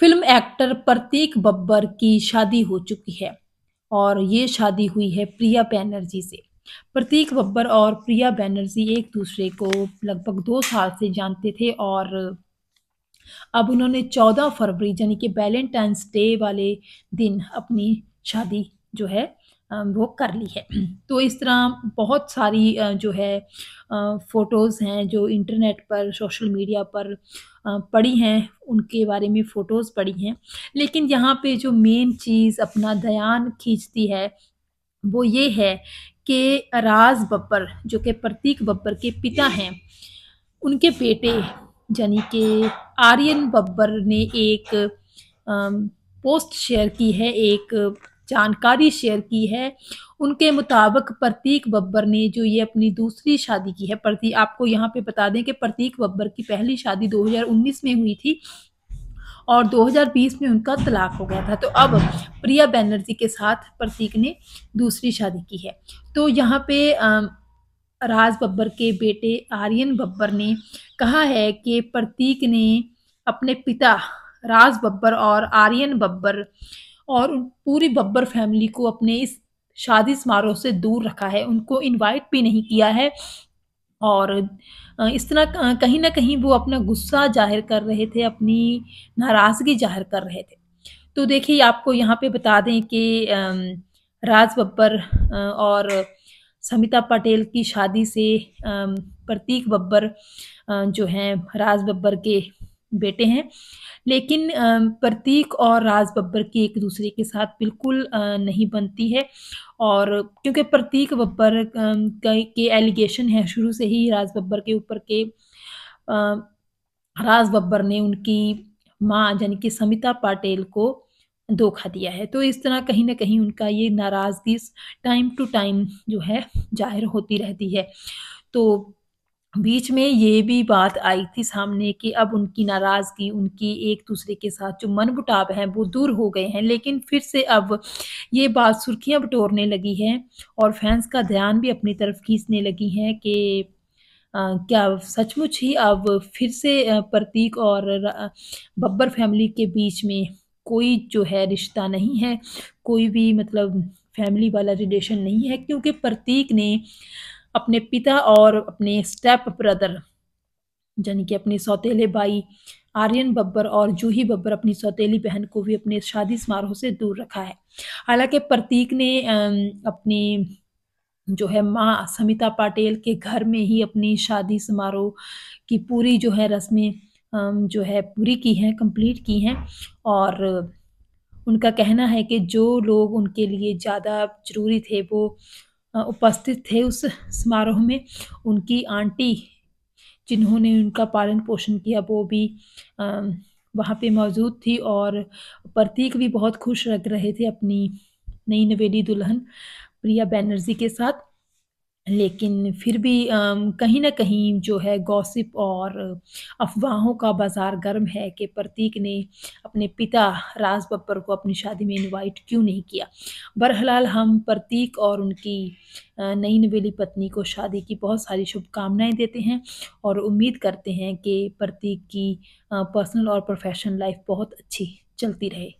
Film actor प्रतीक बब्बर की शादी हो चुकी है और ये शादी हुई है प्रिया बैनर्जी से। प्रतीक बब्बर और प्रिया बैनर्जी एक दूसरे को लगभग 2 साल से जानते थे और अब उन्होंने 14 फरवरी यानी कि वैलेंटाइन्स डे वाले दिन अपनी शादी जो है वो कर ली है। तो इस तरह बहुत सारी जो है फ़ोटोज़ हैं जो इंटरनेट पर, सोशल मीडिया पर पड़ी हैं, उनके बारे में फ़ोटोज़ पड़ी हैं। लेकिन यहाँ पे जो मेन चीज़ अपना ध्यान खींचती है, वो ये है कि राज बब्बर जो कि प्रतीक बब्बर के पिता हैं, उनके बेटे यानी कि आर्यन बब्बर ने एक पोस्ट शेयर की है, एक जानकारी शेयर की है। उनके मुताबिक प्रतीक बब्बर ने जो ये अपनी दूसरी शादी की है, आपको यहाँ पे बता दें कि प्रतीक बब्बर की पहली शादी 2019 में हुई थी और 2020 में उनका तलाक हो गया था। तो अब प्रिया बैनर्जी के साथ प्रतीक ने दूसरी शादी की है। तो यहाँ पे राज बब्बर के बेटे आर्यन बब्बर ने कहा है कि प्रतीक ने अपने पिता राज बब्बर और आर्यन बब्बर और पूरी बब्बर फैमिली को अपने इस शादी समारोह से दूर रखा है, उनको इनवाइट भी नहीं किया है और इस तरह कहीं न कहीं वो अपना गुस्सा ज़ाहिर कर रहे थे, अपनी नाराज़गी ज़ाहिर कर रहे थे। तो देखिए आपको यहाँ पे बता दें कि राज बब्बर और समिता पटेल की शादी से प्रतीक बब्बर जो हैं राज बब्बर के बेटे हैं। लेकिन प्रतीक और राज बब्बर की एक-दूसरे के साथ बिल्कुल नहीं बनती है और क्योंकि प्रतीक बब्बर के एलिगेशन है शुरू से ही राज बब्बर के ऊपर के राज बब्बर ने उनकी माँ यानी कि समिता पाटेल को धोखा दिया है। तो इस तरह कहीं न कहीं उनका ये नाराज़गी टाइम टू टाइम जो है ज़ाहिर होती रहती है। तो बीच में ये भी बात आई थी सामने कि अब उनकी नाराज़गी, उनकी एक-दूसरे के साथ जो मनमुटाव है वो दूर हो गए हैं। लेकिन फिर से अब ये बात सुर्खियाँ बटोरने लगी है और फैन्स का ध्यान भी अपनी तरफ खींचने लगी हैं कि क्या सचमुच ही अब फिर से प्रतीक और बब्बर फैमिली के बीच में कोई जो है रिश्ता नहीं है, कोई भी मतलब फैमिली वाला रिलेशन नहीं है क्योंकि प्रतीक ने अपने पिता और अपने स्टेप ब्रदर यानी कि अपने सौतेले भाई आर्यन बब्बर और जूही बब्बर अपनी सौतेली बहन को भी अपने शादी समारोह से दूर रखा है। हालाँकि प्रतीक ने अपनी जो है माँ समिता पाटेल के घर में ही अपनी शादी समारोह की पूरी जो है रस्में जो है पूरी की हैं, कंप्लीट की हैं और उनका कहना है कि जो लोग उनके लिए ज़्यादा ज़रूरी थे वो उपस्थित थे उस समारोह में। उनकी आंटी जिन्होंने उनका पालन-पोषण किया वो भी अ, वहाँ पे मौजूद थी और प्रतीक भी बहुत खुश लग रहे थे अपनी नई नवेली दुल्हन प्रिया बैनर्जी के साथ। लेकिन फिर भी कहीं न कहीं जो है गॉसिप और अफ़वाहों का बाज़ार गर्म है कि प्रतीक ने अपने पिता राज बब्बर को अपनी शादी में इनवाइट क्यों नहीं किया। बहरहाल हम प्रतीक और उनकी नई नवेली पत्नी को शादी की बहुत सारी शुभकामनाएँ देते हैं और उम्मीद करते हैं कि प्रतीक की पर्सनल और प्रोफ़ेशनल लाइफ़ बहुत अच्छी चलती रहे।